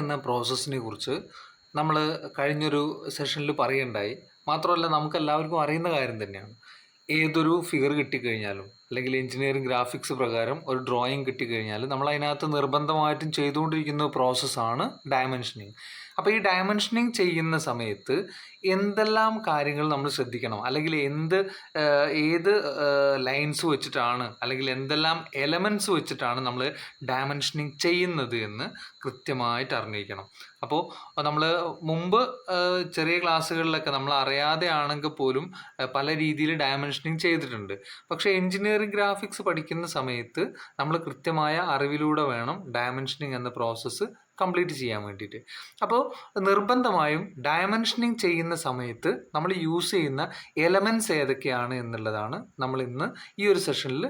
എന്ന പ്രോസസ്സിനെ കുറിച്ച് നമ്മൾ കഴിഞ്ഞൊരു സെഷനിൽ പറയുകയുണ്ടായി. മാത്രമല്ല നമുക്കെല്ലാവർക്കും അറിയുന്ന കാര്യം തന്നെയാണ്. ഏതൊരു ഫിഗർ കിട്ടിക്കഴിഞ്ഞാലും അല്ലെങ്കിൽ എഞ്ചിനീയറിംഗ് ഗ്രാഫിക്സ് പ്രകാരം ഒരു ഡ്രോയിങ് കിട്ടിക്കഴിഞ്ഞാൽ നമ്മൾ അതിനകത്ത് നിർബന്ധമായിട്ടും ചെയ്തുകൊണ്ടിരിക്കുന്ന പ്രോസസ്സാണ് ഡയമെൻഷനിങ്. അപ്പോൾ ഈ ഡയമെൻഷനിങ് ചെയ്യുന്ന സമയത്ത് എന്തെല്ലാം കാര്യങ്ങൾ നമ്മൾ ശ്രദ്ധിക്കണം, അല്ലെങ്കിൽ ഏത് ലൈൻസ് വെച്ചിട്ടാണ് അല്ലെങ്കിൽ എന്തെല്ലാം എലമെൻറ്റ്സ് വെച്ചിട്ടാണ് നമ്മൾ ഡയമെൻഷനിങ് ചെയ്യുന്നത് എന്ന് കൃത്യമായിട്ട് അറിഞ്ഞിരിക്കണം. അപ്പോൾ നമ്മൾ മുമ്പ് ചെറിയ ക്ലാസ്സുകളിലൊക്കെ നമ്മൾ അറിയാതെ ആണെങ്കിൽ പോലും പല രീതിയിൽ ഡയമെൻഷനിങ് ചെയ്തിട്ടുണ്ട്. പക്ഷേ എഞ്ചിനീയറിംഗ് ഗ്രാഫിക്സ് പഠിക്കുന്ന സമയത്ത് നമ്മൾ കൃത്യമായ അറിവിലൂടെ വേണം ഡയമെൻഷനിങ് എന്ന പ്രോസസ്സ് കംപ്ലീറ്റ് ചെയ്യാൻ വേണ്ടിയിട്ട്. അപ്പോൾ നിർബന്ധമായും ഡയമെൻഷനിങ് ചെയ്യുന്ന സമയത്ത് നമ്മൾ യൂസ് ചെയ്യുന്ന എലമെൻറ്റ്സ് ഏതൊക്കെയാണ് എന്നുള്ളതാണ് നമ്മൾ ഇന്ന് ഈ ഒരു സെഷനിൽ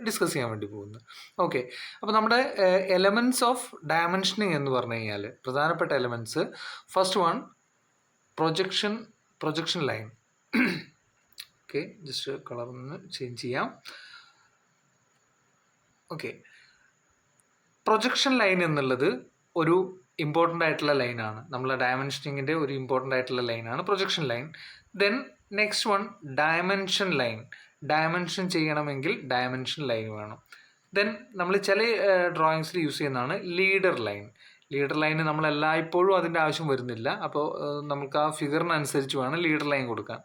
ഡിസ്കസ് ചെയ്യാൻ വേണ്ടി പോകുന്നത്. ഓക്കെ, അപ്പോൾ നമ്മുടെ എലമെൻറ്റ്സ് ഓഫ് ഡയമെൻഷനിങ് എന്ന് പറഞ്ഞു കഴിഞ്ഞാൽ പ്രധാനപ്പെട്ട elements, first one projection line. Okay, just colour ഒന്ന് ചേഞ്ച് ചെയ്യാം. ഓക്കെ, പ്രൊജക്ഷൻ ലൈൻ എന്നുള്ളത് ഒരു ഇമ്പോർട്ടൻ്റ് ആയിട്ടുള്ള ലൈനാണ്. നമ്മളെ ഡയമെൻഷനിങ്ങിൻ്റെ ഒരു ഇമ്പോർട്ടൻ്റ് ആയിട്ടുള്ള ലൈനാണ് projection line. Then next one dimension line. Dimension ചെയ്യണമെങ്കിൽ ഡയമെൻഷൻ ലൈൻ വേണം. ദെൻ നമ്മൾ ചില ഡ്രോയിങ്സിൽ യൂസ് ചെയ്യുന്നതാണ് ലീഡർ ലൈൻ. ലീഡർ ലൈന് നമ്മൾ എല്ലായ്പ്പോഴും അതിൻ്റെ ആവശ്യം വരുന്നില്ല. അപ്പോൾ നമുക്ക് ആ ഫിഗറിനനുസരിച്ച് വേണം ലീഡർ ലൈൻ കൊടുക്കാൻ.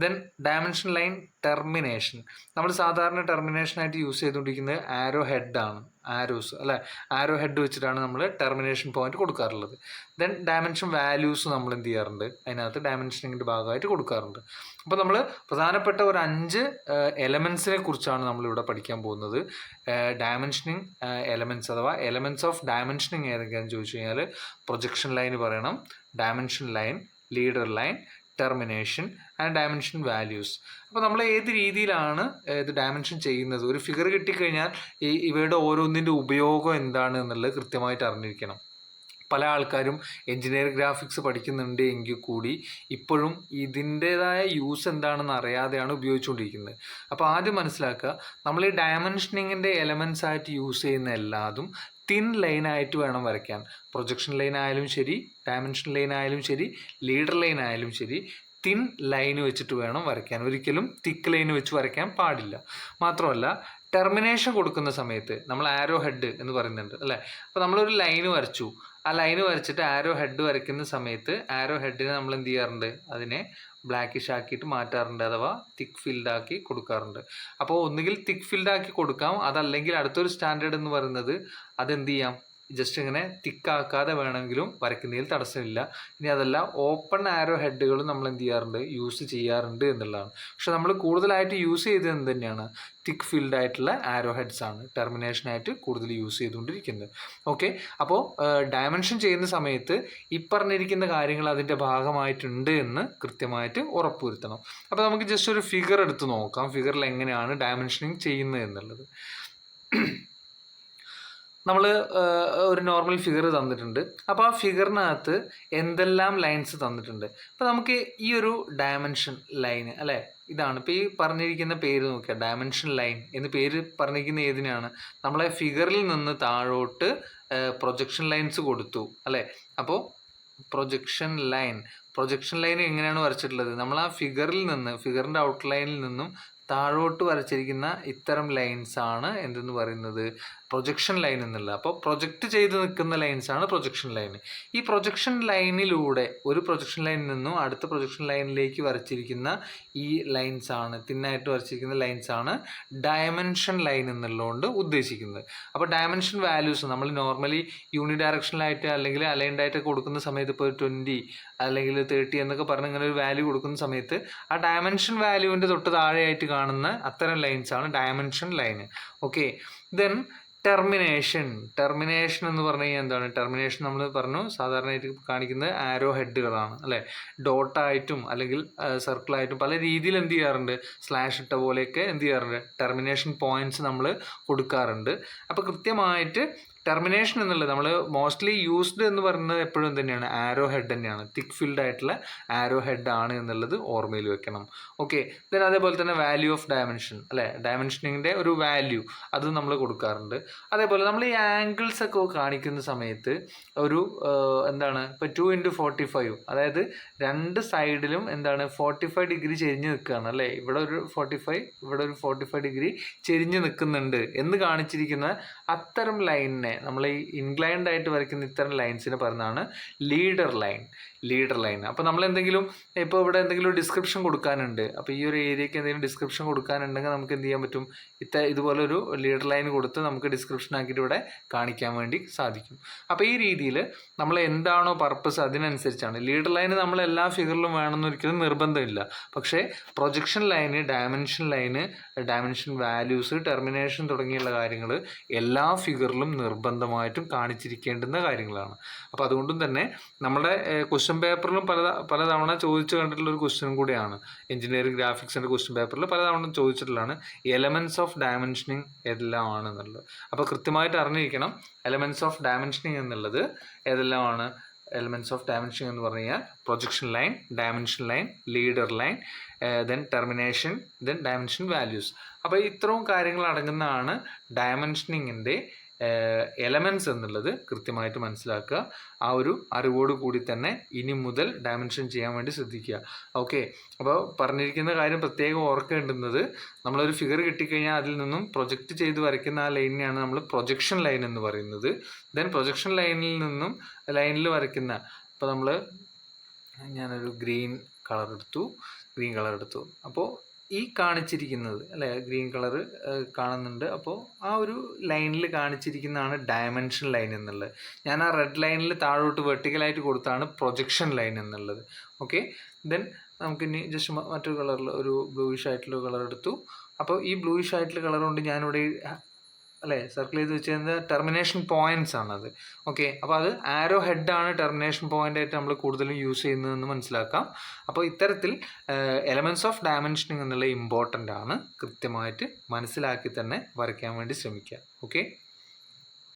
Then dimension line termination. നമ്മൾ സാധാരണ ടെർമിനേഷനായിട്ട് യൂസ് ചെയ്തുകൊണ്ടിരിക്കുന്നത് ആരോ ഹെഡാണ്, ആരോസ് അല്ലേ. ആരോ ഹെഡ് വെച്ചിട്ടാണ് നമ്മൾ ടെർമിനേഷൻ പോയിന്റ് കൊടുക്കാറുള്ളത്. ദെൻ ഡയമെൻഷൻ വാല്യൂസ് നമ്മൾ എന്ത് ചെയ്യാറുണ്ട്, അതിനകത്ത് ഡയമെൻഷനിങ്ങിൻ്റെ ഭാഗമായിട്ട് കൊടുക്കാറുണ്ട്. അപ്പോൾ നമ്മൾ പ്രധാനപ്പെട്ട ഒരു 5 എലമെൻസിനെ കുറിച്ചാണ് നമ്മളിവിടെ പഠിക്കാൻ പോകുന്നത്. ഡയമെൻഷനിങ് എലമെൻറ്റ്സ് അഥവാ എലമെൻറ്റ്സ് ഓഫ് ഡയമെൻഷനിങ് ഏതൊക്കെയാണെന്ന് ചോദിച്ചു കഴിഞ്ഞാൽ പ്രൊജക്ഷൻ ലൈൻ പറയണം, dimension line, leader line, termination and dimension values. അപ്പോൾ നമ്മൾ ഏത് രീതിയിലാണ് ഇത് ഡയമെൻഷൻ ചെയ്യുന്നത്, ഒരു ഫിഗർ കിട്ടിക്കഴിഞ്ഞാൽ ഇവയുടെ ഓരോന്നിൻ്റെ ഉപയോഗം എന്താണ് എന്നുള്ളത് കൃത്യമായിട്ട് അറിഞ്ഞിരിക്കണം. പല ആൾക്കാരും എഞ്ചിനീയറിംഗ് ഗ്രാഫിക്സ് പഠിക്കുന്നുണ്ട് എങ്കിൽ കൂടി ഇപ്പോഴും ഇതിൻ്റേതായ യൂസ് എന്താണെന്ന് അറിയാതെയാണ് ഉപയോഗിച്ചുകൊണ്ടിരിക്കുന്നത്. അപ്പോൾ ആദ്യം മനസ്സിലാക്കുക, നമ്മൾ ഈ ഡയമെൻഷനിങ്ങിൻ്റെ എലമെൻറ്റ്സ് ആയിട്ട് യൂസ് ചെയ്യുന്ന എല്ലാതും തിൻ ലൈനായിട്ട് വേണം വരയ്ക്കാൻ. പ്രൊജക്ഷൻ ലൈൻ ആയാലും ശരി, ഡയമെൻഷൻ ലൈൻ ആയാലും ശരി, ലീഡർ ലൈൻ ആയാലും ശരി, തിൻ ലൈന് വെച്ചിട്ട് വേണം വരയ്ക്കാൻ. ഒരിക്കലും തിക്ക് ലൈന് വെച്ച് വരയ്ക്കാൻ പാടില്ല. മാത്രമല്ല ടെർമിനേഷൻ കൊടുക്കുന്ന സമയത്ത് നമ്മൾ ആരോ ഹെഡ് എന്ന് പറയുന്നുണ്ട് അല്ലേ. അപ്പോൾ നമ്മളൊരു ലൈന് വരച്ചു, ആ ലൈന് വരച്ചിട്ട് ആരോ ഹെഡ് വരയ്ക്കുന്ന സമയത്ത് ആരോ ഹെഡിനെ നമ്മൾ എന്ത് ചെയ്യാറുണ്ട്, അതിനെ ബ്ലാക്കിഷ് ആക്കിയിട്ട് മാറ്റാറുണ്ട്, അഥവാ തിക്ക് ഫിൽഡാക്കി കൊടുക്കാറുണ്ട്. അപ്പോൾ ഒന്നുകിൽ തിക്ക് ഫിൽഡാക്കി കൊടുക്കാം, അതല്ലെങ്കിൽ അടുത്തൊരു സ്റ്റാൻഡേർഡ് എന്ന് പറയുന്നത് അതെന്ത് ചെയ്യാം, ജസ്റ്റ് ഇങ്ങനെ തിക്കാക്കാതെ വേണമെങ്കിലും വരയ്ക്കുന്നതിൽ തടസ്സമില്ല. ഇനി അതല്ല, ഓപ്പൺ ആരോ ഹെഡുകളും നമ്മൾ എന്ത് ചെയ്യാറുണ്ട്, യൂസ് ചെയ്യാറുണ്ട് എന്നുള്ളതാണ്. പക്ഷെ നമ്മൾ കൂടുതലായിട്ട് യൂസ് ചെയ്തത് എന്ത് തന്നെയാണ്, തിക്ക് ഫീൽഡ് ആയിട്ടുള്ള ആരോ ഹെഡ്സ് ആണ് ടെർമിനേഷനായിട്ട് കൂടുതൽ യൂസ് ചെയ്തുകൊണ്ടിരിക്കുന്നത്. ഓക്കെ, അപ്പോൾ ഡയമെൻഷൻ ചെയ്യുന്ന സമയത്ത് ഈ പറഞ്ഞിരിക്കുന്ന കാര്യങ്ങൾ അതിൻ്റെ ഭാഗമായിട്ടുണ്ട് എന്ന് കൃത്യമായിട്ട് ഉറപ്പുവരുത്തണം. അപ്പോൾ നമുക്ക് ജസ്റ്റ് ഒരു ഫിഗർ എടുത്ത് നോക്കാം, ഫിഗറിൽ എങ്ങനെയാണ് ഡയമെൻഷനിങ് ചെയ്യുന്നത് എന്നുള്ളത്. നമ്മൾ ഒരു നോർമൽ ഫിഗർ തന്നിട്ടുണ്ട്. അപ്പോൾ ആ ഫിഗറിനകത്ത് എന്തെല്ലാം ലൈൻസ് തന്നിട്ടുണ്ട്. അപ്പോൾ നമുക്ക് ഈ ഒരു ഡയമെൻഷൻ ലൈന് അല്ലേ, ഇതാണ് ഇപ്പോൾ ഈ പറഞ്ഞിരിക്കുന്ന പേര് നോക്കുക, ഡയമെൻഷൻ ലൈൻ എന്ന് പേര് പറഞ്ഞിരിക്കുന്ന ഏതിനാണ്, നമ്മളെ ഫിഗറിൽ നിന്ന് താഴോട്ട് പ്രൊജക്ഷൻ ലൈൻസ് കൊടുത്തു അല്ലേ. അപ്പോൾ പ്രൊജക്ഷൻ ലൈൻ എങ്ങനെയാണ് വരച്ചിട്ടുള്ളത്, നമ്മൾ ആ ഫിഗറിൽ നിന്ന്, ഫിഗറിൻ്റെ ഔട്ട്ലൈനിൽ നിന്നും താഴോട്ട് വരച്ചിരിക്കുന്ന ഇത്തരം ലൈൻസാണ് എന്തെന്ന് പറയുന്നത്, പ്രൊജക്ഷൻ ലൈൻ എന്നുള്ള. അപ്പോൾ പ്രൊജക്റ്റ് ചെയ്ത് നിൽക്കുന്ന ലൈൻസാണ് പ്രൊജക്ഷൻ ലൈൻ. ഈ പ്രൊജക്ഷൻ ലൈനിലൂടെ ഒരു പ്രൊജക്ഷൻ ലൈനിൽ നിന്നും അടുത്ത പ്രൊജക്ഷൻ ലൈനിലേക്ക് വരച്ചിരിക്കുന്ന ഈ ലൈൻസാണ്, തിന്നായിട്ട് വരച്ചിരിക്കുന്ന ലൈൻസാണ് ഡയമെൻഷൻ ലൈൻ എന്നുള്ളതുകൊണ്ട് ഉദ്ദേശിക്കുന്നത്. അപ്പോൾ ഡയമെൻഷൻ വാല്യൂസ് നമ്മൾ നോർമലി യൂണി ഡയറക്ഷനിലായിട്ട് അല്ലെങ്കിൽ അലൈൻഡായിട്ട് കൊടുക്കുന്ന സമയത്ത് ഇപ്പോൾ 20 അല്ലെങ്കിൽ 30 എന്നൊക്കെ പറഞ്ഞ് ഇങ്ങനെ ഒരു വാല്യൂ കൊടുക്കുന്ന സമയത്ത് ആ ഡയമെൻഷൻ വാല്യൂവിൻ്റെ തൊട്ട് താഴെയായിട്ട് കാണുന്ന അത്തരം ലൈൻസാണ് dimension line. Okay, then termination എന്ന് പറഞ്ഞു കഴിഞ്ഞാൽ എന്താണ്, ടെർമിനേഷൻ നമ്മൾ പറഞ്ഞു സാധാരണയായിട്ട് കാണിക്കുന്നത് ആരോ ഹെഡുകളാണ് അല്ലേ. ഡോട്ടായിട്ടും അല്ലെങ്കിൽ സർക്കിളായിട്ടും പല രീതിയിൽ എന്ത് ചെയ്യാറുണ്ട്, സ്ലാഷ് ഇട്ട പോലെയൊക്കെ എന്ത് ചെയ്യാറുണ്ട്, ടെർമിനേഷൻ പോയിന്റ്സ് നമ്മൾ കൊടുക്കാറുണ്ട്. അപ്പോൾ കൃത്യമായിട്ട് ടെർമിനേഷൻ എന്നുള്ളത് നമ്മൾ മോസ്റ്റ്ലി യൂസ്ഡ് എന്ന് പറയുന്നത് എപ്പോഴും തന്നെയാണ് ആരോ ഹെഡ് തന്നെയാണ്. തിക്ക് ഫിൽഡ് ആയിട്ടുള്ള ആരോ ഹെഡ് ആണ് എന്നുള്ളത് ഓർമ്മയിൽ വെക്കണം. ഓക്കെ, ദെൻ അതേപോലെ തന്നെ വാല്യൂ ഓഫ് ഡയമെൻഷൻ അല്ലേ, ഡയമെൻഷനിങ്ങിൻ്റെ ഒരു വാല്യൂ അത് നമ്മൾ കൊടുക്കാറുണ്ട്. അതേപോലെ നമ്മൾ ഈ ആംഗിൾസ് ഒക്കെ കാണിക്കുന്ന സമയത്ത് ഒരു എന്താണ് ഇപ്പോൾ 2x45, അതായത് രണ്ട് സൈഡിലും എന്താണ് 45 ഡിഗ്രി ചെരിഞ്ഞ് നിൽക്കുകയാണ് അല്ലേ, ഇവിടെ ഒരു 45 ഇവിടെ ഒരു 45 ഡിഗ്രി ചെരിഞ്ഞ് നിൽക്കുന്നുണ്ട് എന്ന് കാണിച്ചിരിക്കുന്ന അത്തരം ലൈനിനെ നമ്മൾ ഈ ഇൻക്ലൈൻഡ് ആയിട്ട് വരയ്ക്കുന്ന ഇത്തരം ലൈൻസിന് പറയുന്നതാണ് ലീഡർ ലൈൻ. അപ്പോൾ നമ്മൾ എന്തെങ്കിലും ഇപ്പോൾ ഇവിടെ എന്തെങ്കിലും ഡിസ്ക്രിപ്ഷൻ കൊടുക്കാനുണ്ട്, അപ്പോൾ ഈ ഒരു ഏരിയയ്ക്ക് എന്തെങ്കിലും ഡിസ്ക്രിപ്ഷൻ കൊടുക്കാനുണ്ടെങ്കിൽ നമുക്ക് എന്ത് ചെയ്യാൻ പറ്റും, ഇതുപോലെ ഒരു ലീഡർ ലൈൻ കൊടുത്ത് നമുക്ക് ഡിസ്ക്രിപ്ഷൻ ആക്കിയിട്ട് ഇവിടെ കാണിക്കാൻ വേണ്ടി സാധിക്കും. അപ്പോൾ ഈ രീതിയിൽ നമ്മൾ എന്താണോ പർപ്പസ് അതിനനുസരിച്ചാണ്. ലീഡർ ലൈന് നമ്മൾ എല്ലാ ഫിഗറിലും വേണമെന്ന് ഒരിക്കലും നിർബന്ധമില്ല. പക്ഷേ projection line, dimension values, termination തുടങ്ങിയുള്ള കാര്യങ്ങൾ എല്ലാ ഫിഗറിലും നിർബന്ധമായിട്ടും കാണിച്ചിരിക്കേണ്ടുന്ന കാര്യങ്ങളാണ്. അപ്പോൾ അതുകൊണ്ടും തന്നെ നമ്മുടെ ക്വസ്റ്റ്യൻ പേപ്പറിലും പലതവണ ചോദിച്ചു കണ്ടിട്ടുള്ള ഒരു ക്വസ്റ്റ്യൻ കൂടിയാണ്. എഞ്ചിനീയറിംഗ് ഗ്രാഫിക്സിൻ്റെ ക്വസ്റ്റ്യൻ പേപ്പറിൽ പലതവണ ചോദിച്ചിട്ടുള്ളതാണ് എലമെൻറ്റ്സ് ഓഫ് ഡയമെൻഷനിങ് ഏതെല്ലാമാണെന്നുള്ളത്. അപ്പോൾ കൃത്യമായിട്ട് അറിഞ്ഞിരിക്കണം എലമെൻറ്റ്സ് ഓഫ് ഡയമെൻഷനിങ് എന്നുള്ളത് ഏതെല്ലാമാണ്. എലമെൻറ്റ്സ് ഓഫ് ഡയമെൻഷനിങ് എന്ന് പറഞ്ഞു കഴിഞ്ഞാൽ projection line, dimension line, leader line, then termination, then dimension values. അപ്പോൾ ഇത്രയും കാര്യങ്ങൾ അടങ്ങുന്നതാണ് ഡയമെൻഷനിങ്ങിൻ്റെ എലമെൻറ്റ്സ് എന്നുള്ളത് കൃത്യമായിട്ട് മനസ്സിലാക്കുക. ആ ഒരു അറിവോട് കൂടി തന്നെ ഇനി മുതൽ ഡയമെൻഷൻ ചെയ്യാൻ വേണ്ടി ശ്രദ്ധിക്കുക. ഓക്കെ, അപ്പോൾ പറഞ്ഞിരിക്കുന്ന കാര്യം പ്രത്യേകം ഓർക്കേണ്ടുന്നത്, നമ്മളൊരു ഫിഗർ കിട്ടിക്കഴിഞ്ഞാൽ അതിൽ നിന്നും പ്രൊജക്റ്റ് ചെയ്ത് വരയ്ക്കുന്ന ആ ലൈനിനെയാണ് നമ്മൾ പ്രൊജക്ഷൻ ലൈൻ എന്ന് പറയുന്നത്. ദെൻ പ്രൊജക്ഷൻ ലൈനിൽ വരയ്ക്കുന്ന, ഇപ്പോൾ ഞാനൊരു ഗ്രീൻ കളർ എടുത്തു. അപ്പോൾ ഈ കാണിച്ചിരിക്കുന്നത് അല്ലേ, ഗ്രീൻ കളർ കാണുന്നുണ്ട്. അപ്പോൾ ആ ഒരു ലൈനിൽ കാണിച്ചിരിക്കുന്നതാണ് ഡയമെൻഷൻ ലൈൻ എന്നുള്ളത്. ഞാൻ ആ റെഡ് ലൈനിൽ താഴോട്ട് വെർട്ടിക്കലായിട്ട് കൊടുത്താണ് പ്രൊജക്ഷൻ ലൈൻ എന്നുള്ളത്. ഓക്കെ, ദെൻ നമുക്കിനി ജസ്റ്റ് മറ്റൊരു കളറിൽ ഒരു ബ്ലൂയിഷ് ആയിട്ടുള്ള കളർ എടുത്തു. അപ്പോൾ ഈ ബ്ലൂയിഷ് ആയിട്ടുള്ള കളർ കൊണ്ട് ഞാനിവിടെ അല്ലേ സർക്കിൾ ചെയ്ത് വെച്ചിരുന്നത് ടെർമിനേഷൻ പോയിന്റ്സ് ആണത്. ഓക്കെ, അപ്പോൾ അത് ആരോ ഹെഡാണ് ടെർമിനേഷൻ പോയിന്റ് ആയിട്ട് നമ്മൾ കൂടുതലും യൂസ് ചെയ്യുന്നതെന്ന് മനസ്സിലാക്കാം. അപ്പോൾ ഇത്തരത്തിൽ എലമെൻറ്റ്സ് ഓഫ് ഡയമെൻഷനിങ് എന്നുള്ള ഇമ്പോർട്ടൻ്റ് ആണ്. കൃത്യമായിട്ട് മനസ്സിലാക്കി തന്നെ വരയ്ക്കാൻ വേണ്ടി ശ്രമിക്കുക. ഓക്കെ.